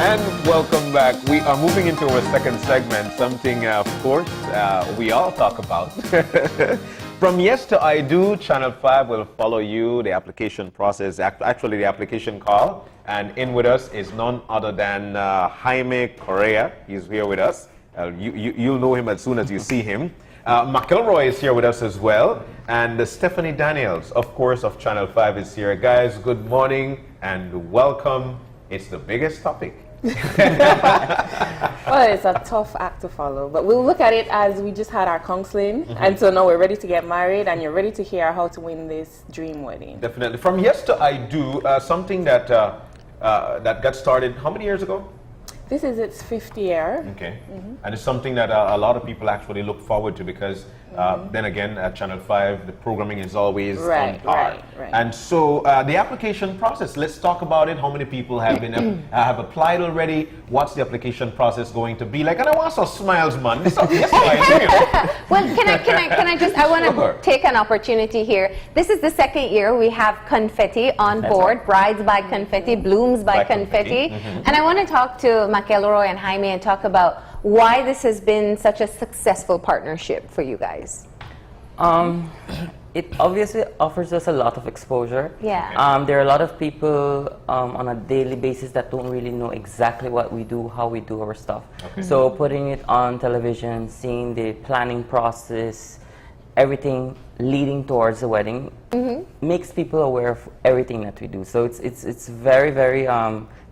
And welcome back. We are moving into our second segment, something, of course, we all talk about. From yes to I do, Channel 5 will follow you, the application process, actually the application call. And in with us is none other than Jaime Correa. He's here with us. You'll know him as soon as you see him. McElroy is here with us as well. And Stephanie Daniels, of course, of Channel 5 is here. Guys, good morning and welcome. It's the biggest topic. Well, it's a tough act to follow, but we'll look at it as we just had our counseling, and so now we're ready to get married, and you're ready to hear how to win this dream wedding. Definitely. From yes to I do, something that that got started how many years ago? This is its 5th year. Okay. And it's something that a lot of people actually look forward to because then again at Channel 5 the programming is always on par. Right. And so the application process, let's talk about it. How many people have been have applied already? What's the application process going to be like? And I want some smiles, man. Well, can I just, I want to take an opportunity here. This is the 2nd year we have Confetti on board, Brides by Confetti, Blooms by Confetti. And I want to talk to McElroy and Jaime and talk about why this has been such a successful partnership for you guys. It obviously offers us a lot of exposure. Yeah. There are a lot of people on a daily basis that don't really know exactly what we do, how we do our stuff. Okay. So putting it on television, seeing the planning process, everything leading towards the wedding, makes people aware of everything that we do. So it's very, very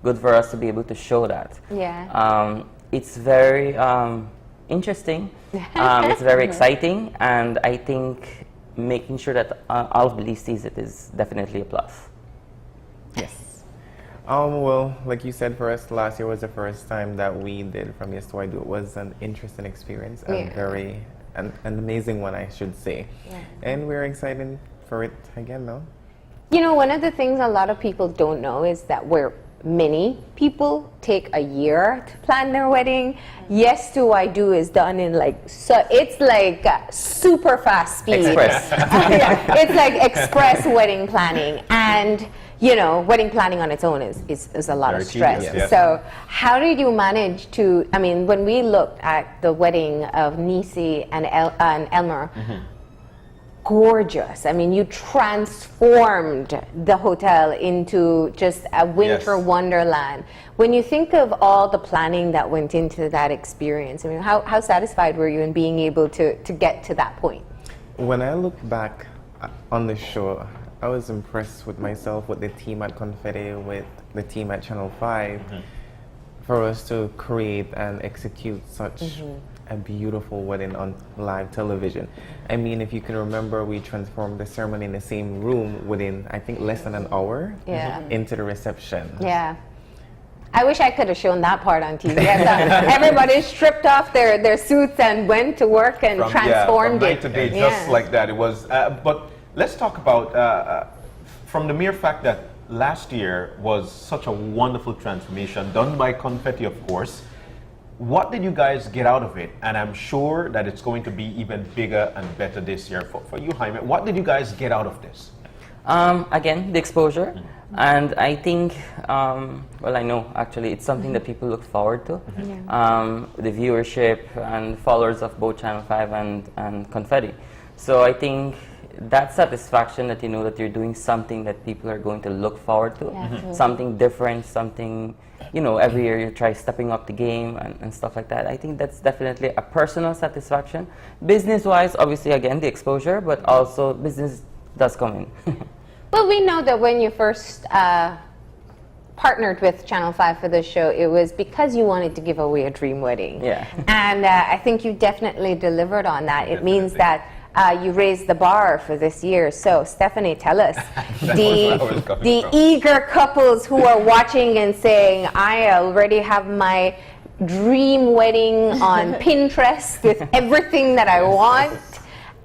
good for us to be able to show that. Yeah. It's very interesting. It's very exciting, and I think making sure that all of Belize sees it is definitely a plus. Yes. Well, like you said, for us, last year was the first time that we did From Yes to I Do. It was an interesting experience and an amazing one, I should say. Yeah. And we're excited for it again, though. You know, one of the things a lot of people don't know is that many people take a year to plan their wedding. Yes to I Do is done in it's like super fast speed. Express. It's like express wedding planning, and you know, wedding planning on its own is a lot of stress. Tedious, yes. So how did you manage to, I mean, when we looked at the wedding of Nisi and Elmer, gorgeous. I mean, you transformed the hotel into just a winter wonderland. When you think of all the planning that went into that experience, I mean, how satisfied were you in being able to get to that point? When I look back on the show, I was impressed with myself, with the team at Confetti, with the team at Channel 5, for us to create and execute such a beautiful wedding on live television. I mean, if you can remember, we transformed the ceremony in the same room within, I think, less than an hour into the reception. Yeah. I wish I could have shown that part on TV. Everybody stripped off their suits and went to work and transformed from it. night to day, just like that. It was, but let's talk about, from the mere fact that last year was such a wonderful transformation done by Confetti, of course. What did you guys get out of it? And I'm sure that it's going to be even bigger and better this year. For you, Jaime, what did you guys get out of this? Again, the exposure. And I think, well, I know actually it's something that people look forward to. The viewership and followers of both Channel 5 and Confetti. So I think that satisfaction that you know that you're doing something that people are going to look forward to, something different, something, you know, every year you try stepping up the game and stuff like that. I think that's definitely a personal satisfaction. Business-wise, obviously, again, the exposure, but also business does come in. Well, we know that when you first partnered with Channel 5 for this show, it was because you wanted to give away a dream wedding. Yeah. And I think you definitely delivered on that. It means that you raised the bar for this year. So, Stephanie, tell us, the eager couples who are watching and saying, I already have my dream wedding on Pinterest with everything that I want,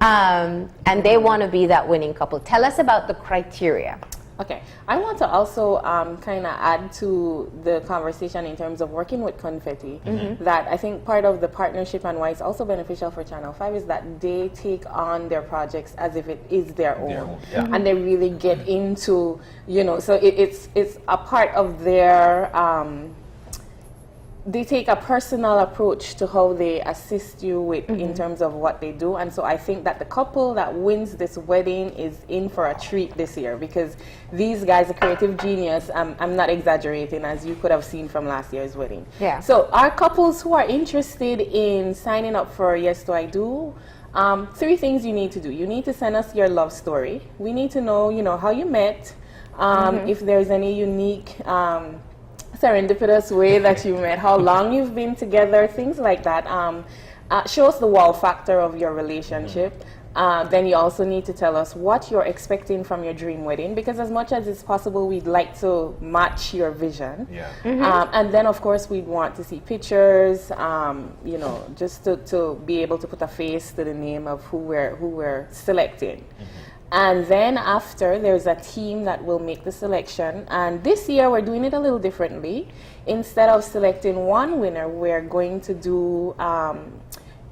and they want to be that winning couple. Tell us about the criteria. Okay, I want to also kind of add to the conversation in terms of working with Confetti, that I think part of the partnership and why it's also beneficial for Channel 5 is that they take on their projects as if it is their own. And they really get into, you know, so it's a part of their they take a personal approach to how they assist you with in terms of what they do. And so I think that the couple that wins this wedding is in for a treat this year, because these guys are creative genius. I'm not exaggerating, as you could have seen from last year's wedding. Yeah. So our couples who are interested in signing up for Yes Do I Do, 3 things you need to do. You need to send us your love story. We need to know, how you met, if there's any unique serendipitous way that you met, how long you've been together, things like that. Show us the wow factor of your relationship. Then you also need to tell us what you're expecting from your dream wedding, because as much as it's possible, we'd like to match your vision. Yeah. And then, of course, we'd want to see pictures, just to be able to put a face to the name of who we're selecting. And then after, there's a team that will make the selection. And this year, we're doing it a little differently. Instead of selecting one winner, we're going to do,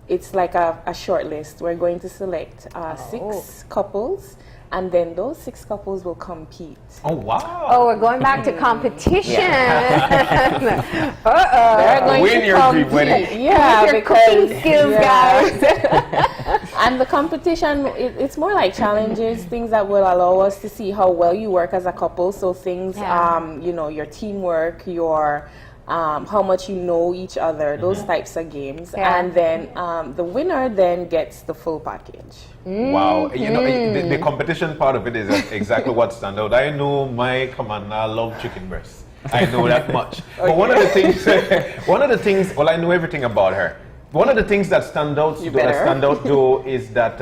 it's like a short list. We're going to select 6 couples, and then those 6 couples will compete. Oh, wow. Oh, we're going back to competition. They're going Win to your dream compete. wedding. Yeah, Your cooking skills, guys. And the competition, it's more like challenges, things that will allow us to see how well you work as a couple. So things, your teamwork, your how much you know each other, those types of games. Yeah. And then the winner then gets the full package. Wow. The competition part of it is exactly what stands out. I know my commander loves chicken breast. I know that much. But one of the things, well, I know everything about her. One of the things that stand out though is that,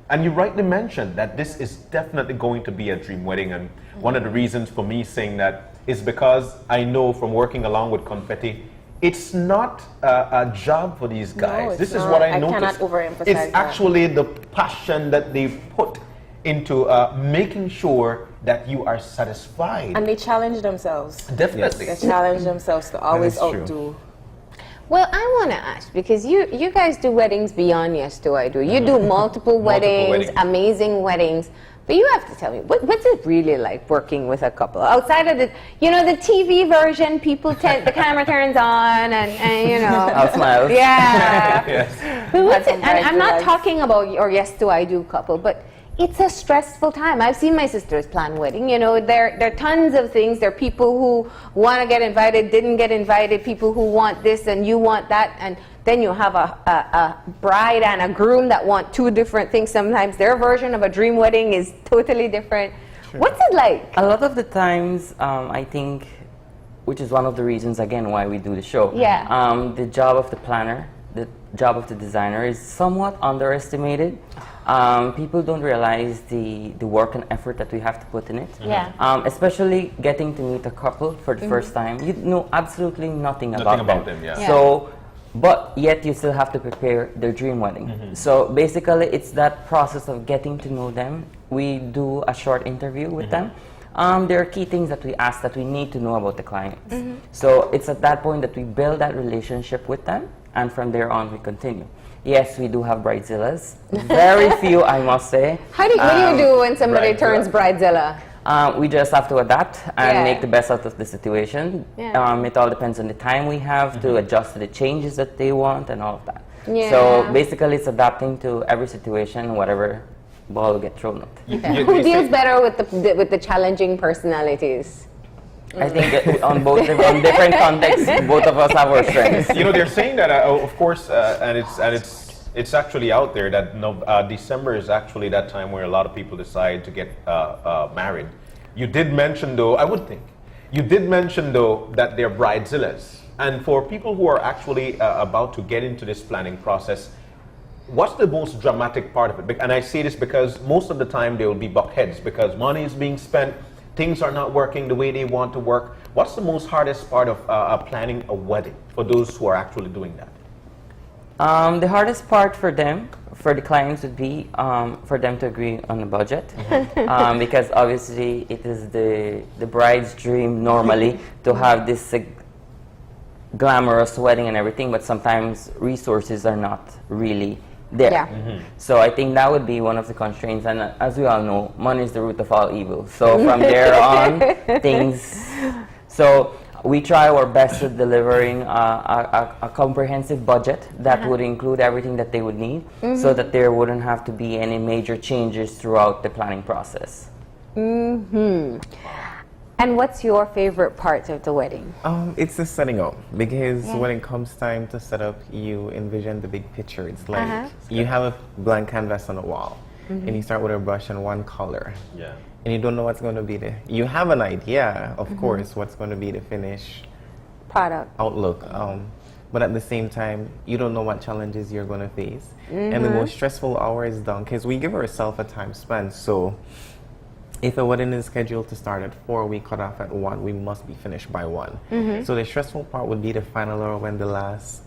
and you rightly mentioned that this is definitely going to be a dream wedding. And one of the reasons for me saying that is because I know from working along with Confetti, it's not a job for these guys. No, this is not. what I I noticed. cannot overemphasize It's that. actually the passion that they've put into making sure that you are satisfied. And they challenge themselves. Definitely. They challenge themselves to always is true. outdo. Well, I want to ask, because you guys do weddings beyond Yes Do I Do. You do multiple weddings, amazing weddings. But you have to tell me, what's it really like working with a couple? Outside of the TV version, the camera turns on and I'll smile. Yeah. Yes. But what's it, That's and I'm not right. talking about your Yes Do I Do couple, but it's a stressful time. I've seen my sisters plan wedding. There are tons of things. There are people who want to get invited, didn't get invited, people who want this and you want that, and then you have a bride and a groom that want 2 different things. Sometimes their version of a dream wedding is totally different. Sure. What's it like? A lot of the times, I think, which is one of the reasons, again, why we do the show. Yeah. The job of the planner, the job of the designer is somewhat underestimated. People don't realize the work and effort that we have to put in it. Yeah. Especially getting to meet a couple for the first time. You know absolutely nothing about them. Yeah. Yeah. So, but yet you still have to prepare their dream wedding. So basically, it's that process of getting to know them. We do a short interview with them. There are key things that we ask that we need to know about the clients. So it's at that point that we build that relationship with them, and from there on we continue. Yes, we do have bridezillas. Very few, I must say. What do you do when somebody Bridezilla. turns bridezilla? We just have to adapt and Yeah. make the best out of the situation. Yeah. It all depends on the time we have to adjust to the changes that they want and all of that. Yeah. So basically, it's adapting to every situation, whatever ball will get thrown at. Who deals better with the challenging personalities? I think on different contexts, both of us have our strengths. They're saying that, of course, and it's actually out there that December is actually that time where a lot of people decide to get married. You did mention, though, that they're bridezillas. And for people who are actually about to get into this planning process, what's the most dramatic part of it? And I say this because most of the time there will be buckheads because money is being spent, things are not working the way they want to work. What's the most hardest part of planning a wedding for those who are actually doing that? The hardest part for the clients would be for them to agree on a budget, because obviously it is the bride's dream normally to have this glamorous wedding and everything, but sometimes resources are not really there. Yeah. So I think that would be one of the constraints, and as we all know, money is the root of all evil. So from there on, things. So we try our best at delivering a comprehensive budget that would include everything that they would need, so that there wouldn't have to be any major changes throughout the planning process. And what's your favorite part of the wedding? It's the setting up, because when it comes time to set up, you envision the big picture. It's like you have a blank canvas on the wall, and you start with a brush and one color. Yeah. And you don't know what's going to be you have an idea, of course, what's going to be the finished Product. outlook. But at the same time, you don't know what challenges you're going to face. And the most stressful hour is done, because we give ourselves a time span. So if a wedding is scheduled to start at 4, we cut off at 1, we must be finished by 1. So the stressful part would be the final hour, when the last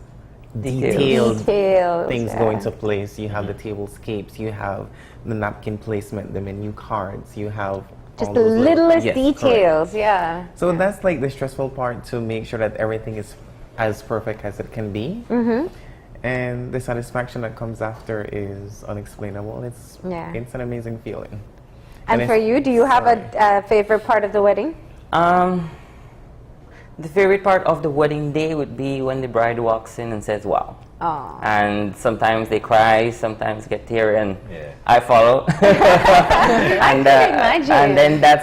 detailed things go into place. You have the tablescapes, you have the napkin placement, the menu cards, you have Just all the those littlest yes, details, correct. So that's like the stressful part, to make sure that everything is as perfect as it can be. And the satisfaction that comes after is unexplainable. It's an amazing feeling. And for you, do you have a favorite part of the wedding? The favorite part of the wedding day would be when the bride walks in and says, "Wow." Oh. And sometimes they cry, sometimes get teary, and I follow. And then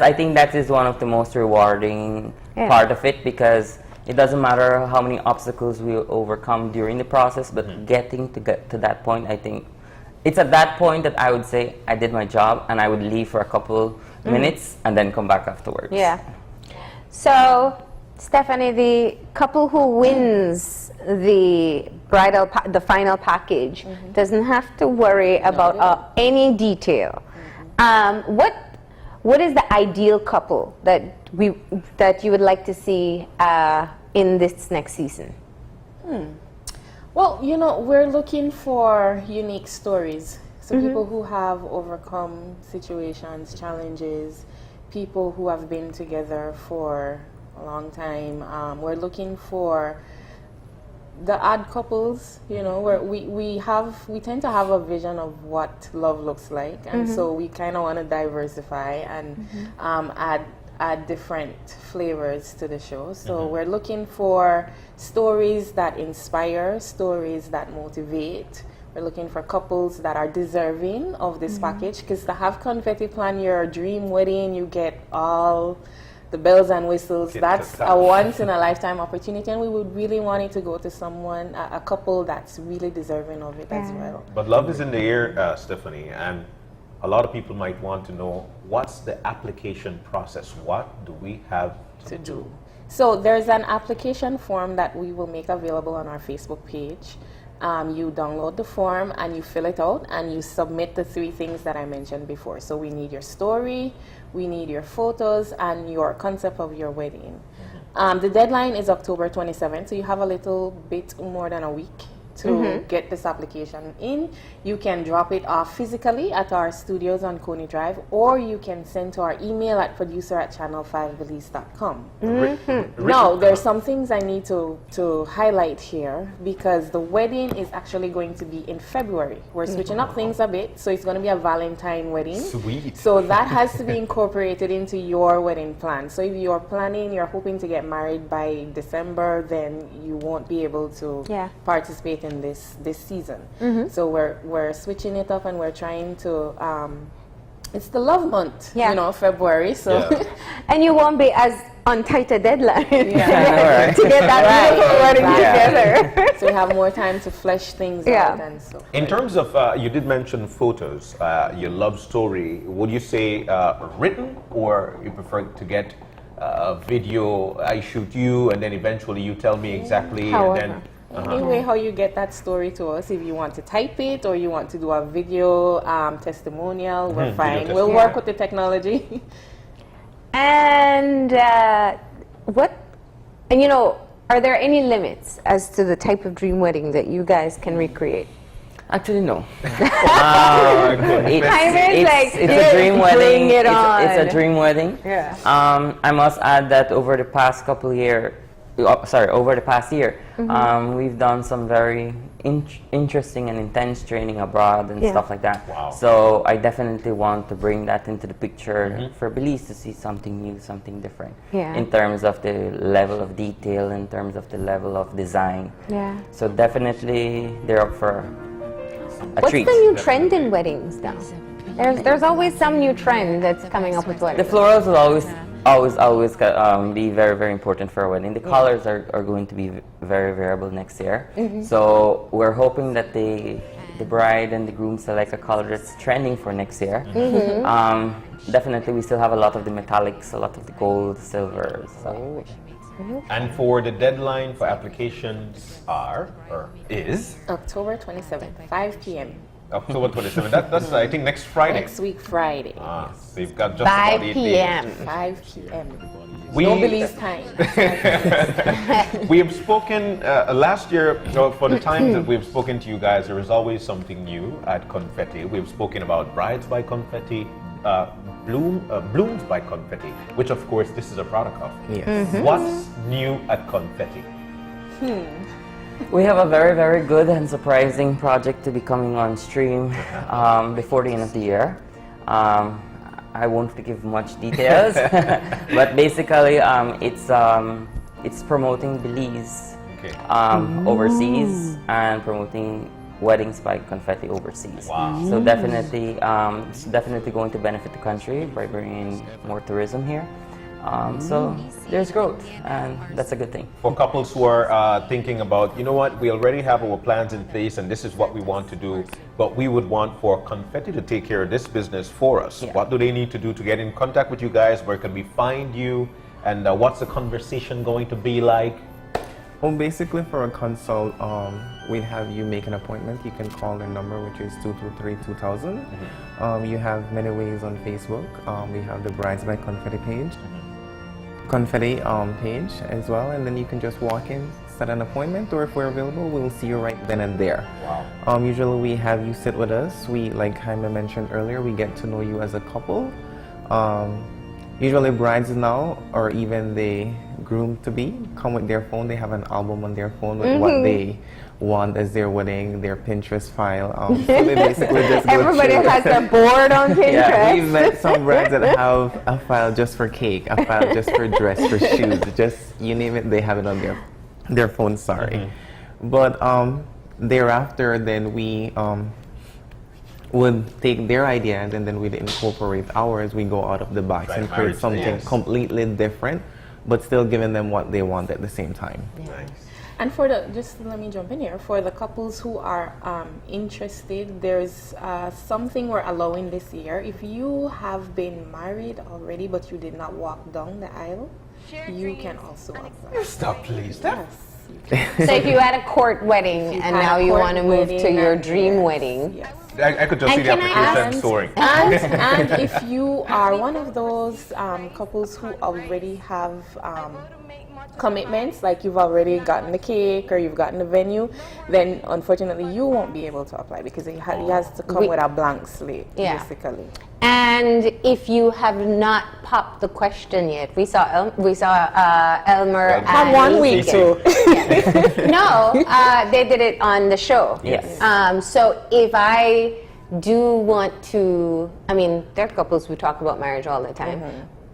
I think that is one of the most rewarding part of it, because it doesn't matter how many obstacles we overcome during the process, but getting to that point, I think it's at that point that I would say I did my job, and I would leave for a couple minutes and then come back afterwards. Yeah. So, Stephanie, the couple who wins the the final package doesn't have to worry about any detail. What is the ideal couple that you would like to see in this next season? Well, we're looking for unique stories. So people who have overcome situations, challenges, people who have been together for a long time. We're looking for the odd couples, where we tend to have a vision of what love looks like, and so we kind of want to diversify and add different flavors to the show. So we're looking for stories that inspire, stories that motivate. We're looking for couples that are deserving of this package, because to have Confetti plan your dream wedding, you get all the bells and whistles. That's a once-in-a-lifetime opportunity, and we would really want it to go to someone, a couple that's really deserving of it as well. But love is in the air, Stephanie, and a lot of people might want to know, what's the application process? What do we have to do? So there's an application form that we will make available on our Facebook page. You download the form and you fill it out and you submit the 3 things that I mentioned before. So we need your story, we need your photos, and your concept of your wedding. The deadline is October 27th, so you have a little bit more than a week to get this application in. You can drop it off physically at our studios on Coney Drive, or you can send to our email at producer@channel5belize.com. Now, there's some things I need to highlight here, because the wedding is actually going to be in February. We're switching up things a bit, so it's going to be a Valentine wedding. Sweet. So that has to be incorporated into your wedding plan. So if you're hoping to get married by December, then you won't be able to participate in this season. So we're switching it up, and we're trying to it's the love month, February, so and you won't be as on tighter deadline to get that beautiful wedding together. So we have more time to flesh things out and so. In terms of, you did mention photos, your love story, would you say written, or you prefer to get a video, I shoot you and then eventually you tell me exactly, and then Anyway, how you get that story to us, if you want to type it or you want to do a video testimonial, we're fine. We'll work with the technology. And are there any limits as to the type of dream wedding that you guys can recreate? Actually, no. It's a dream wedding. It's a dream wedding. Yeah. I must add that over the past couple of years, over the past year, we've done some very interesting and intense training abroad and stuff like that. Wow. So I definitely want to bring that into the picture for Belize to see something new, something different. In terms of the level of detail, in terms of the level of design. So definitely they're up for a What's treat. the new trend in weddings now? There's always some new trend that's coming up with The weddings. florals will always be very, very important for a wedding. The colors are going to be very variable next year. So we're hoping that the bride and the groom select a color that's trending for next year. Definitely, we still have a lot of the metallics, a lot of the gold, silver. So. And for the deadline for applications is October 27th, 5 p.m. October 27th. That's I think next Friday. Next week, Friday. So you've got just 5 about 8 p.m. days. 5 p.m. We- No Belize time. We have spoken last year, for the times that we've spoken to you guys, there is always something new at Confetti. We've spoken about Brides by Confetti, Blooms by Confetti, which of course this is a product of. Yes. What's new at Confetti? We have a very, very good and surprising project to be coming on stream before the end of the year. I won't give much details, but basically it's promoting Belize overseas and promoting weddings by Confetti overseas. Wow. So definitely, it's definitely going to benefit the country by bringing more tourism here. So there's growth, and that's a good thing. For couples who are thinking about, you know what, we already have our plans in place and this is what we want to do, but we would want for Confetti to take care of this business for us. What do they need to do to get in contact with you guys? Where can we find you? And what's the conversation going to be like? Well, basically for a consult, we'd have you make an appointment. You can call the number, which is 223-2000. You have many ways on Facebook. We have the Brides by Confetti page. Confetti page as well, and then you can just walk in, set an appointment, or if we're available, we'll see you right then and there. Wow. Usually we have you sit with us. We, like Jaime mentioned earlier, we get to know you as a couple. Usually brides now, or even the groom-to-be, come with their phone. They have an album on their phone with what they want as their wedding, their Pinterest file. So they basically just go Everybody through. has their board on Pinterest. We've met some brands that have a file just for cake, a file just for dress, for shoes, just you name it, they have it on their phone, sorry. But thereafter, then we would take their ideas and then we'd incorporate ours. We go out of the box and create something completely different, but still giving them what they want at the same time. Nice. And for the, just let me jump in here, for the couples who are interested, there's something we're allowing this year. If you have been married already but you did not walk down the aisle, you can also apply. Stop, please. Stop. Yes. So if you had a court wedding and now you want to move to your dream wedding. Yes. I could just And see the can I application ask- soaring. And if you are one of those couples who already have commitments, like you've already gotten the cake or you've gotten the venue, then unfortunately you won't be able to apply because it has to come with a blank slate, basically. And if you have not popped the question yet, we saw Elmer Come 1 week too. No, they did it on the show. Yes. So if I do want to, I mean, there are couples who talk about marriage all the time.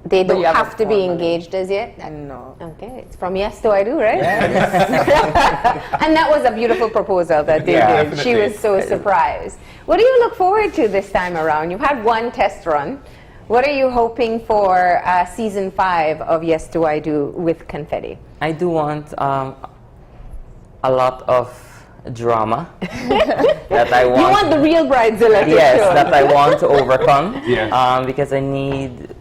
They don't you haven't have to be formally. engaged as yet. No. Okay, it's from yes to I do, right? And that was a beautiful proposal that they did. She was so surprised. What do you look forward to this time around? You've had one test run. What are you hoping for season 5 of Yes Do I Do with Confetti? I do want a lot of drama that I want. You want the real bridezilla to Yes, show. that I want to overcome. Yeah. Because I need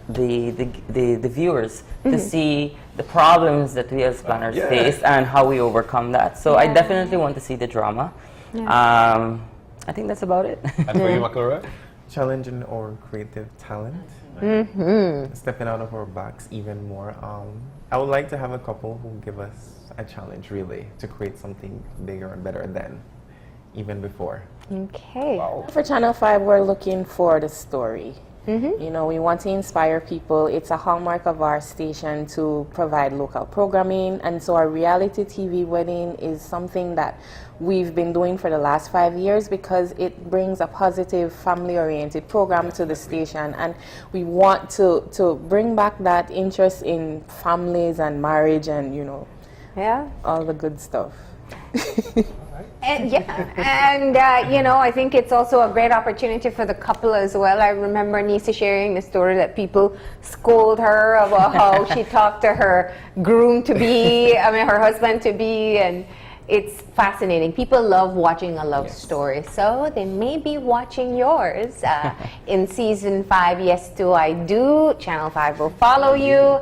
the viewers to see the problems that we as planners face and how we overcome that. So I definitely want to see the drama. I think that's about it. And for you, McElroy? Challenging our creative talent, stepping out of our box even more. I would like to have a couple who give us a challenge, really, to create something bigger and better than even before. Okay. For Channel 5, we're looking for the story. You know, we want to inspire people. It's a hallmark of our station to provide local programming, and so our reality TV wedding is something that we've been doing for the last 5 years because it brings a positive family-oriented program to the station, and we want to bring back that interest in families and marriage and, you know, all the good stuff. And you know, I think it's also a great opportunity for the couple as well. I remember Nisa sharing the story that people scold her about how she talked to her groom-to-be, her husband-to-be, and it's fascinating. People love watching a love story, so they may be watching yours in season 5. Yes, Do I Do? Channel 5 will follow you,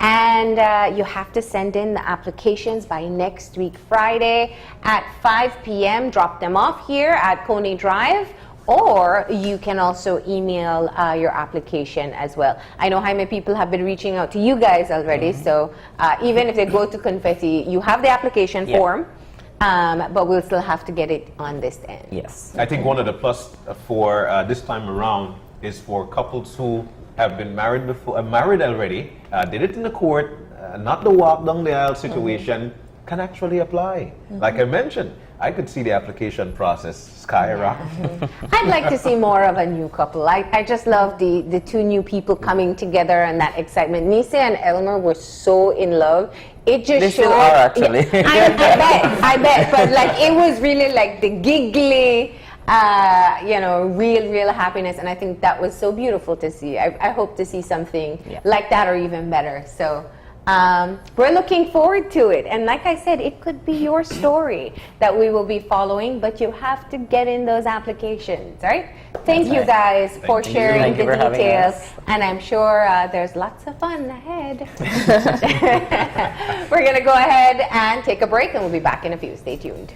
and you have to send in the applications by next week Friday at 5 p.m. Drop them off here at Coney Drive, or you can also email your application as well. I know how many people have been reaching out to you guys already, so even if they go to Confetti, you have the application form. But we'll still have to get it on this end. Yes. I think one of the plus for this time around is for couples who have been married before, married already, did it in the court, not the walk down the aisle situation, can actually apply. Like I mentioned, I could see the application process skyrocket. I'd like to see more of a new couple. I just love the two new people coming together and that excitement. Nisa and Elmer were so in love. It just They showed. still are, actually. I bet. But like it was really like the giggly, real happiness, and I think that was so beautiful to see. I hope to see something like that or even better. So. We're looking forward to it, and like I said, it could be your story that we will be following, but you have to get in those applications, right? Thank you guys for sharing the details, and I'm sure there's lots of fun ahead. We're gonna go ahead and take a break, and we'll be back in a few. Stay tuned.